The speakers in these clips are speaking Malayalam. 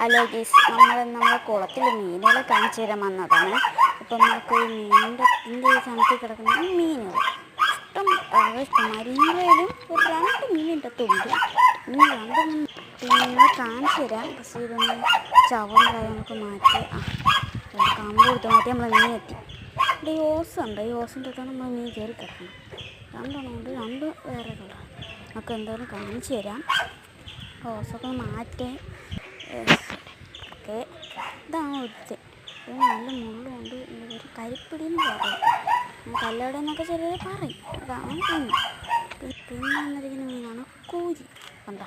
ഹലോ ഗീസ്, നമ്മളെ കുളത്തിൽ മീനുകളെ കാണിച്ചു തരാൻ വന്നതാണ്. അപ്പം നമുക്ക് ഈ മീനിൻ്റെ തണുത്തിൽ കിടക്കുന്ന മീനുകൾ ഇഷ്ടമാരിലും ഒരു 2 മീനിൻ്റെ തുണ്ട് ഇനി 2 പിന്നെ കാണിച്ചു തരാം. പക്ഷേ ഇതൊന്ന് ചവറായി നമുക്ക് മാറ്റി കമ്പ് കൊടുത്ത് മാറ്റി നമ്മൾ മീൻ എത്തി. ഇവിടെ ഈ ഓസുണ്ട്, ഈ ഓസിൻ്റെ അടുത്താണ് നമ്മൾ മീൻ കയറി കിടക്കണം. 2 ഉണ്ട്, 2 വേറെ കളർ. നമുക്ക് എന്തായാലും കാണിച്ചു തരാം. ഓസൊക്കെ മാറ്റി ഓക്കെ. ഇതാണ് ഒരുത്ത്. ഇത് നല്ല മുള്ളുണ്ട്. ഒരു കരിപ്പിടി എന്ന് പറയും, കല്ലട എന്നൊക്കെ ചിലർ പറയും. അതാണ് പിന്നെ വന്നിരിക്കുന്ന മീനാണ് കൂരി. കണ്ട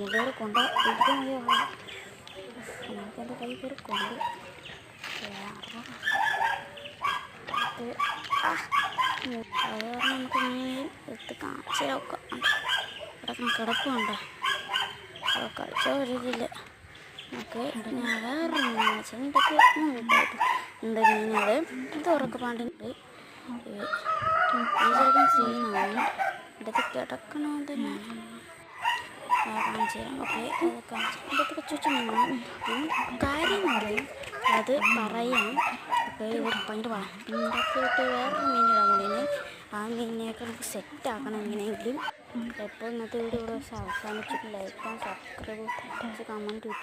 മുള്ളേറെ കൊണ്ട് പിടിക്കാൻ മതിയാവും. നമുക്ക് എൻ്റെ കൈ കയറി കൊണ്ട് അത് കാരണം നമുക്ക് മീൻ എടുത്ത് കാണിച്ചു നോക്കാം. കിടപ്പുണ്ടോ കഴിച്ച ഒരിതില്ല. ഓക്കെ. ഞാൻ വേറെ മീൻ ചെണ്ടൊക്കെ ഉണ്ട് മീനുകൾ. ഇത് ഉറക്കപ്പാണ്ടുണ്ട്. ചിലപ്പം സീനാണ് ഇടത്ത് കിടക്കണമെന്ന് തന്നെ കാണിച്ചു തരാം. ഓക്കെ. അത് കാണിച്ചു ഇതൊക്കെ ചുറ്റും മീനാണ്. കാര്യം പറയും അത് പറയാം. ഓക്കെ. ഇത് ഭയങ്കര പറയാം. പിന്നെ ഇതൊക്കെ വേറൊരു മീനിടാൻ മീന്. ആ മീനിനെയൊക്കെ നമുക്ക് സെറ്റാക്കണം എങ്ങനെയെങ്കിലും. എപ്പോൾ ഇന്നത്തെ വീഡിയോ ഇവിടെ അവസാനിച്ചിട്ട് ലൈക്കും സബ്സ്ക്രൈബ് കമൻറ്റ്